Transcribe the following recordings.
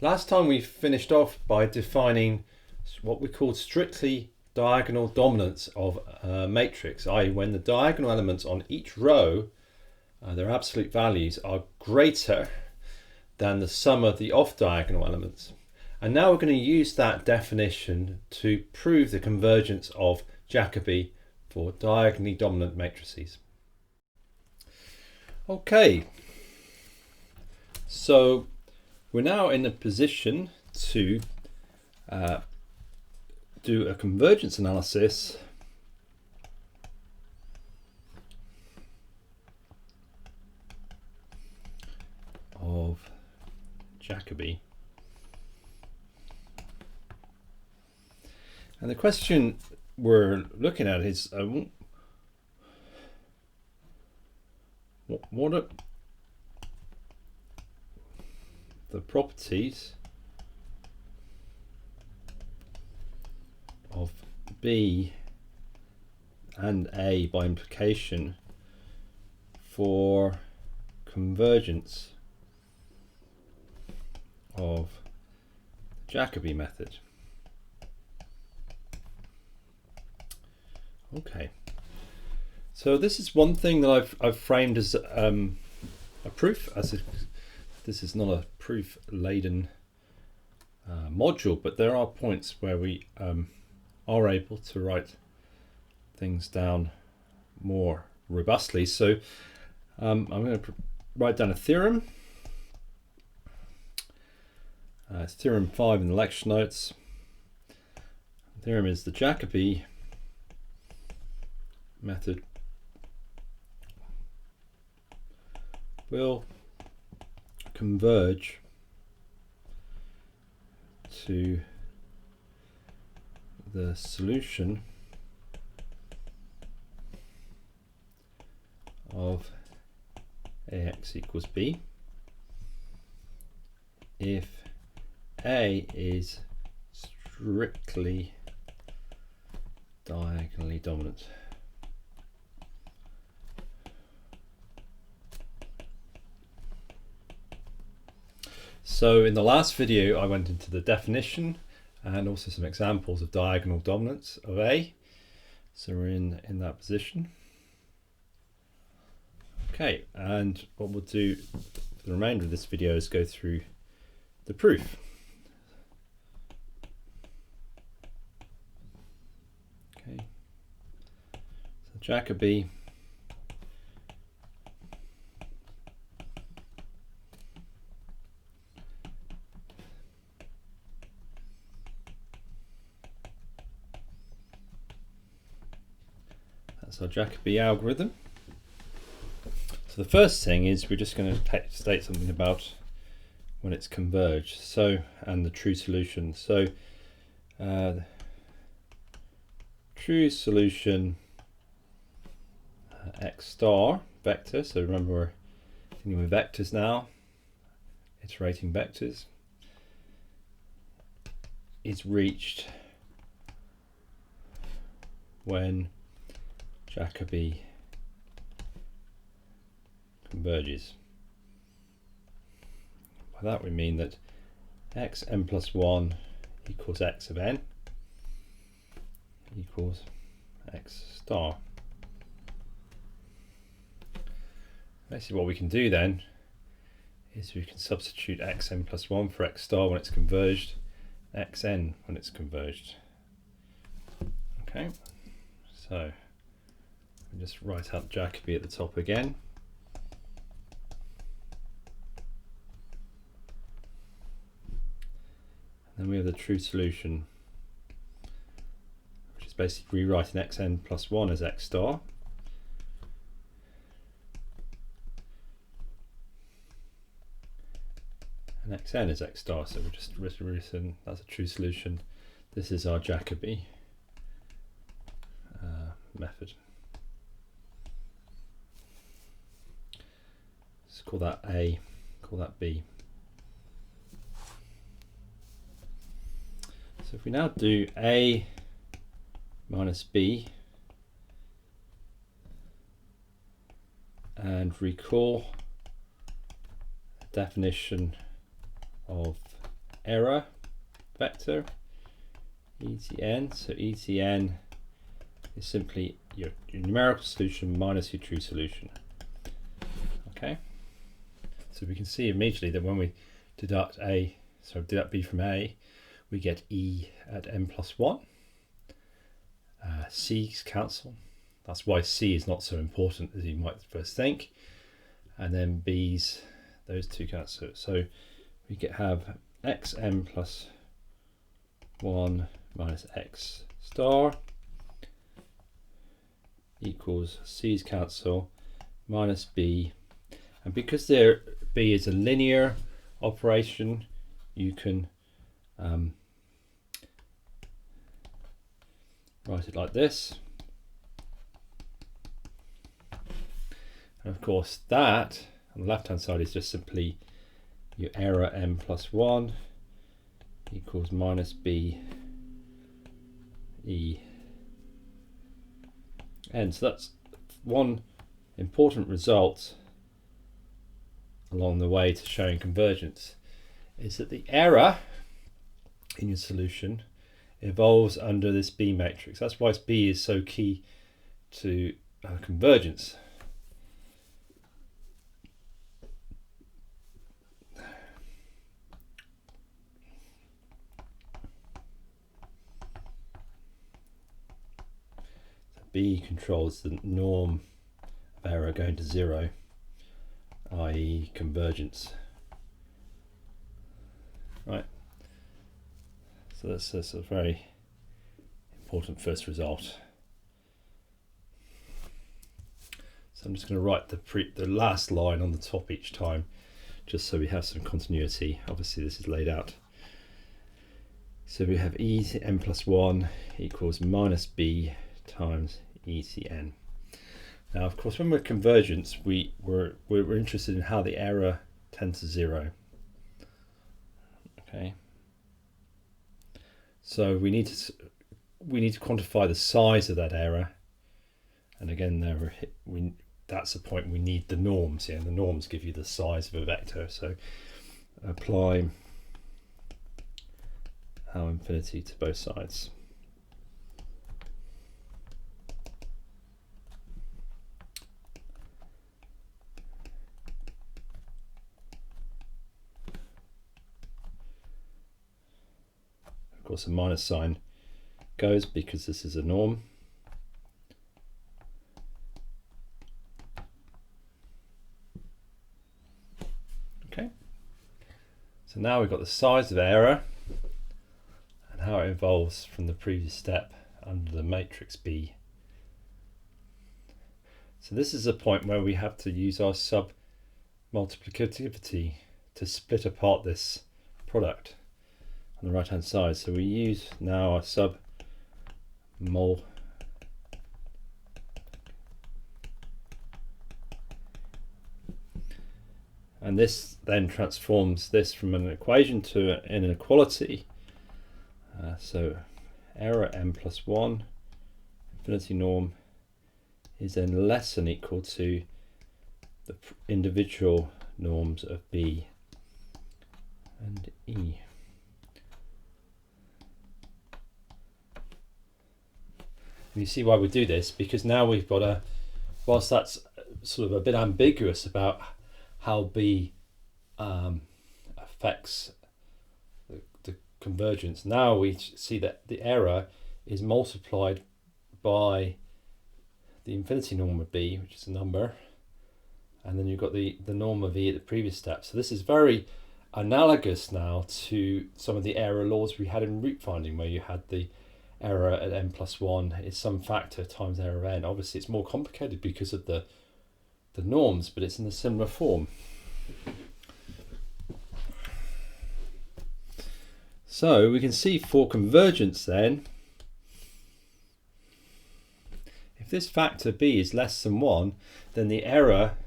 Last time we finished off by defining what we called strictly diagonal dominance of a matrix, i.e. when the diagonal elements on each row, their absolute values are greater than the sum of the off-diagonal elements. And now we're going to use that definition to prove the convergence of Jacobi for diagonally dominant matrices. Okay, so we're now in a position to do a convergence analysis of Jacobi. And the question we're looking at is what are the properties of B and A by implication for convergence of the Jacobi method. Okay, so this is one thing that I've framed as a proof. This is not a proof-laden module, but there are points where we are able to write things down more robustly. So I'm going to write down a theorem. It's theorem 5 in the lecture notes. The theorem is the Jacobi method will converge to the solution of AX equals B if A is strictly diagonally dominant. So in the last video I went into the definition and also some examples of diagonal dominance of A. So we're in that position. Okay, and what we'll do for the remainder of this video is go through the proof. Okay, so Jacobi that's our Jacobi algorithm. So the first thing is we're just going to state something about when it's converged, so, and the true solution. So true solution x star vector, so remember we're dealing with vectors now, iterating vectors, is reached when Jacobi converges. By that we mean that xn plus 1 equals x of n equals x star. Basically what we can do then is we can substitute xn plus 1 for x star when it's converged, xn when it's converged. Okay, so we just write out Jacobi at the top again. Then we have the true solution, which is basically rewriting xn plus 1 as x star. And xn is x star, so we're just written, that's a true solution. This is our Jacobi method. Let's call that A, call that B. So if we now do A minus B and recall the definition of error vector, ETN. So ETN is simply your numerical solution minus your true solution. Okay, so we can see immediately that when we deduct B from A, we get E at n plus 1. C's cancel. That's why C is not so important as you might first think. And then B's, those two cancel. So we have xm plus 1 minus x star equals C's cancel minus B. And because B is a linear operation, you can write it like this. And of course that on the left hand side is just simply your error m plus 1 equals minus B E n. So that's one important result along the way to showing convergence, is that the error in your solution evolves under this B matrix. That's why B is so key to convergence. B controls the norm of error going to 0, i.e. convergence. Right. So that's a very important first result. So I'm just going to write the last line on the top each time, just so we have some continuity. Obviously this is laid out. So we have E to n plus 1 equals minus B times E to n. Now of course when we're convergence, we're interested in how the error tends to 0. Okay. So we need to quantify the size of that error, and again that's the point we need the norms. The norms give you the size of a vector. So apply our infinity to both sides. Of course, a minus sign goes because this is a norm. Okay, so now we've got the size of error and how it evolves from the previous step under the matrix B. So this is a point where we have to use our sub-multiplicativity to split apart this product on the right hand side. So we use now our sub-mul and this then transforms this from an equation to an inequality. So error m plus 1 infinity norm is then less than equal to the individual norms of B and E. And you see why we do this, because now we've got whilst that's sort of a bit ambiguous about how B affects the convergence, now we see that the error is multiplied by the infinity norm of B, which is a number, and then you've got the norm of E at the previous step. So this is very analogous now to some of the error laws we had in root finding, where you had the error at n plus 1 is some factor times error of n. Obviously it's more complicated because of the norms, but it's in a similar form. So we can see for convergence then, if this factor B is less than 1, then the error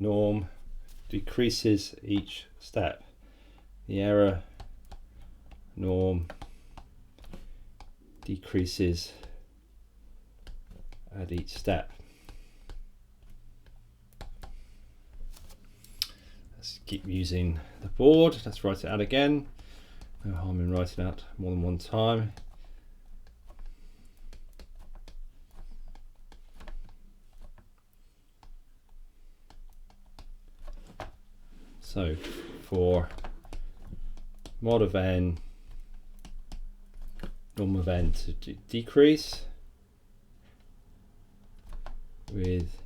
norm decreases each step. The error norm decreases at each step. Let's keep using the board. Let's write it out again. No harm in writing out more than one time. So for mod of n, norm of n to decrease with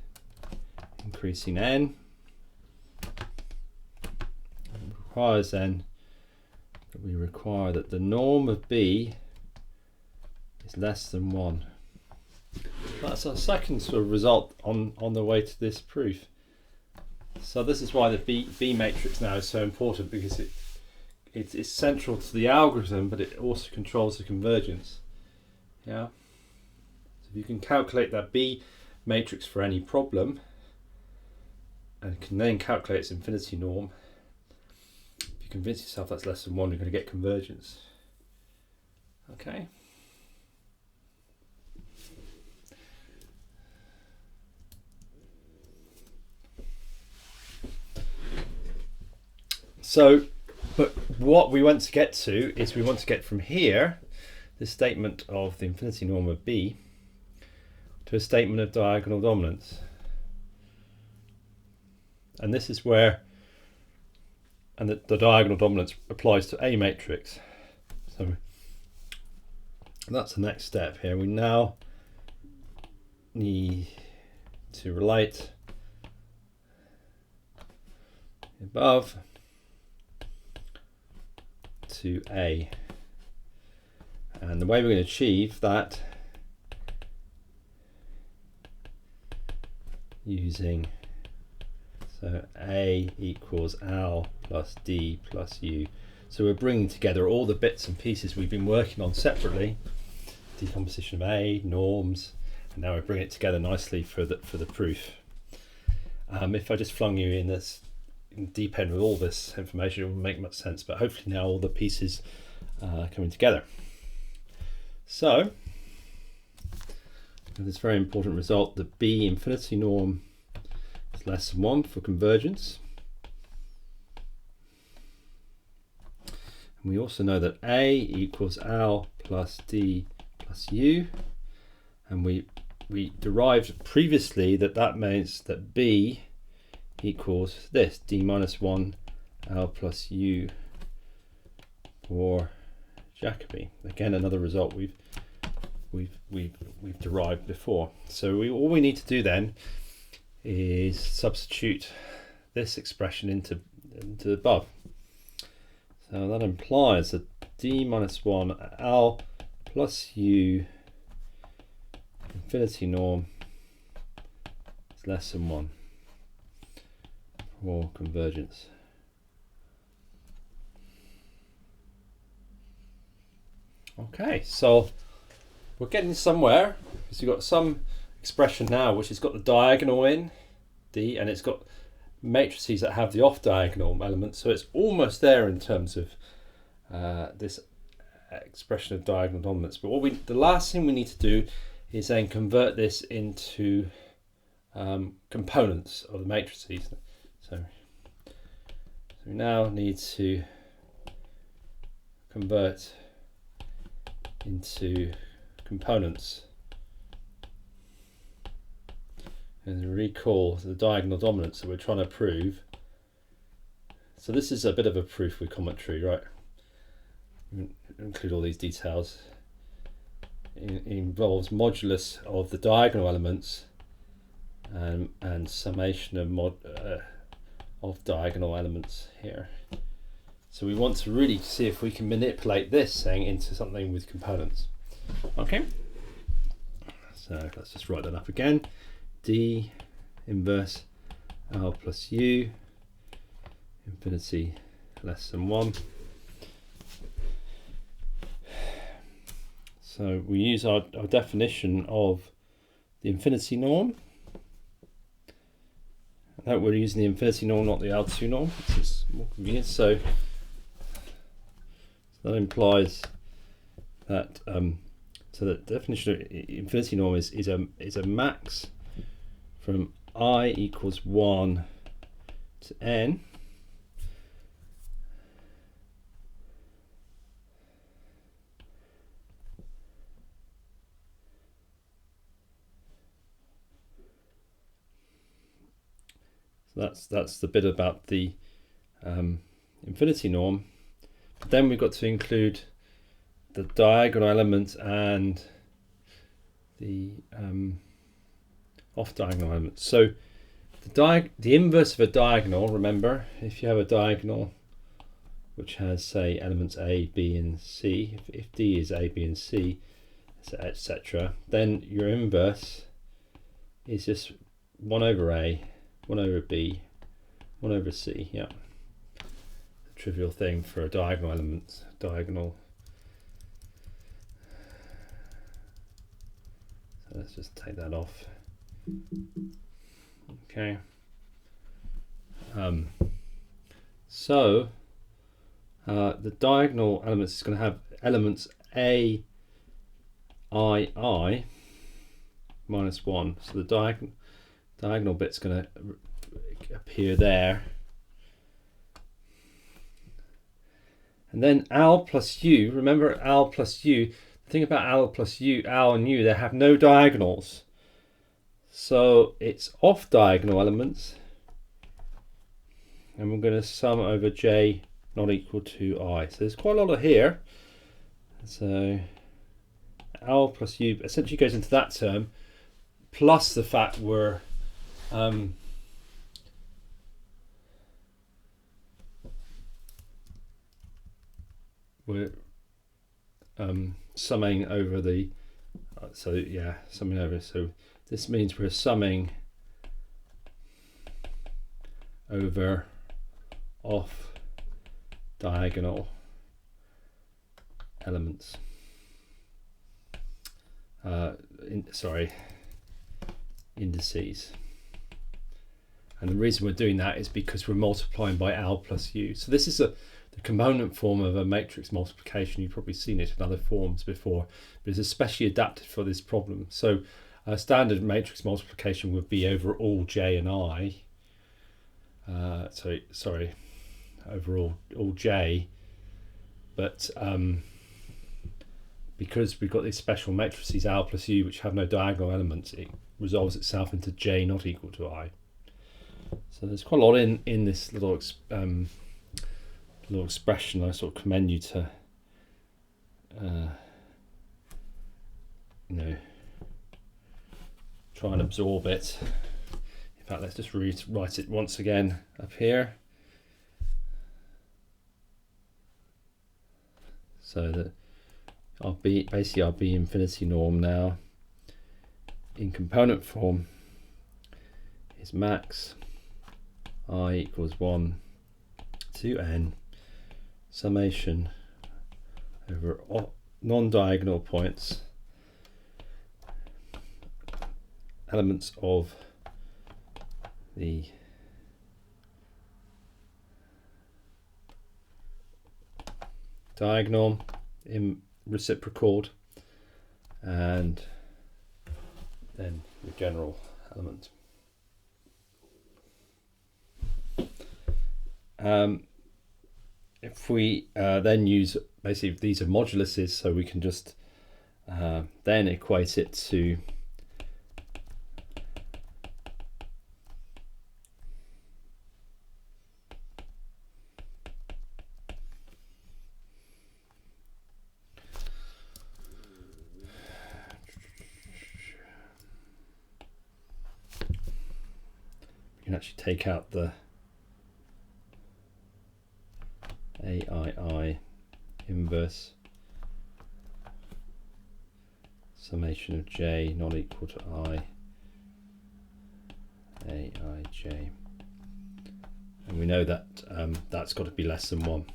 increasing n, it requires then that we require that the norm of b is less than 1. That's our second sort of result on the way to this proof. So this is why the B matrix now is so important, because it's central to the algorithm, but it also controls the convergence. Yeah. So if you can calculate that B matrix for any problem, and can then calculate its infinity norm, if you convince yourself that's less than 1, you're going to get convergence. Okay. So, but what we want to get to is we want to get from here, this statement of the infinity norm of B, to a statement of diagonal dominance. And this is where, and the diagonal dominance applies to A matrix. So that's the next step here. We now need to relate above to A, and the way we're going to achieve that using, so A equals L plus D plus U. So we're bringing together all the bits and pieces we've been working on separately, decomposition of A, norms, and now we're bringing it together nicely for the proof. If I just flung you in this deep end with all this information, it wouldn't make much sense, but hopefully now all the pieces are coming together. So this very important result, the B infinity norm is less than 1 for convergence. And we also know that A equals L plus D plus U, and we derived previously that means that B equals this, D minus 1 L plus U for Jacobi. Again, another result we've derived before. So all we need to do then is substitute this expression into above. So that implies that D minus 1 L plus U infinity norm is less than 1 for convergence. Okay, so we're getting somewhere, because you've got some expression now which has got the diagonal in D, and it's got matrices that have the off diagonal elements, so it's almost there in terms of this expression of diagonal dominance. But the last thing we need to do is then convert this into components of the matrices. So we now need to convert into components and recall the diagonal dominance that we're trying to prove. So this is a bit of a proof with commentary, right? We include all these details. It involves modulus of the diagonal elements and summation of diagonal elements here. So we want to really see if we can manipulate this thing into something with components. Okay, so let's just write that up again. D inverse L plus U infinity less than 1. So we use our definition of the infinity norm. Note we're using the infinity norm, not the L2 norm. This is more convenient. So that implies that so the definition of infinity norm is a max from I equals 1 to n So that's the bit about the infinity norm. But then we've got to include the diagonal element and the off diagonal element. So the inverse of a diagonal, remember, if you have a diagonal which has, say, elements A, B, and C, if D is A, B, and C, etc., then your inverse is just 1 over A, 1 over B, 1 over C. Yeah, a trivial thing for a diagonal element. Diagonal. So let's just take that off. Okay. So the diagonal elements is going to have elements A, I minus 1. So the diagonal bit's going to appear there. And then Al plus U, remember Al plus U, the thing about Al plus U, Al and U, they have no diagonals. So it's off diagonal elements. And we're going to sum over J not equal to I. So there's quite a lot of here. So L plus U essentially goes into that term, plus the fact we're summing over the summing over. So this means we're summing over off diagonal elements. Indices. And the reason we're doing that is because we're multiplying by L plus U. So this is the component form of a matrix multiplication. You've probably seen it in other forms before, but it's especially adapted for this problem. So a standard matrix multiplication would be over all J and I. Over all J, but because we've got these special matrices L plus U which have no diagonal elements, it resolves itself into J not equal to I. So there's quite a lot in this little expression. I sort of commend you to try and absorb it. In fact, let's just write it once again up here. So that our B infinity norm now in component form is max I equals 1 to n summation over non-diagonal points elements of the diagonal in reciprocaled and then the general element. If we then use, basically these are moduluses, so we can just then equate it to can actually take out the AII inverse summation of J not equal to I AIJ, and we know that that's got to be less than 1.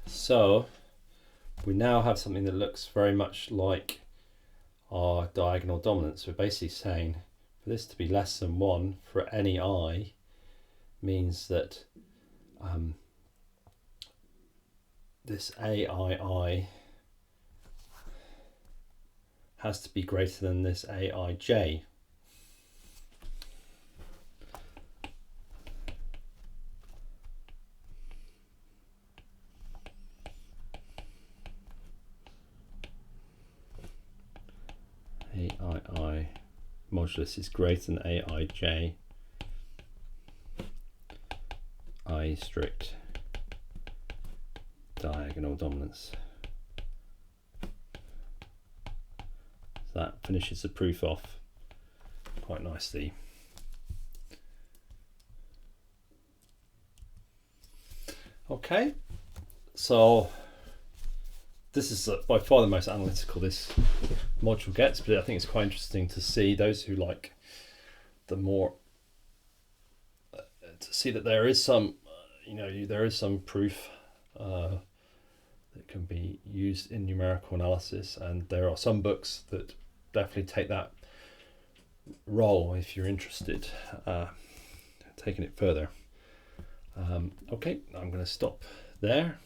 So we now have something that looks very much like our diagonal dominance. We're basically saying for this to be less than 1 for any I means that this AII has to be greater than this AIJ. AII modulus is greater than Aij, I strict diagonal dominance. So that finishes the proof off quite nicely. Okay, so this is by far the most analytical this module gets, but I think it's quite interesting to see those who like the more to see that there is some there is some proof that can be used in numerical analysis, and there are some books that definitely take that role if you're interested taking it further. Okay, I'm going to stop there.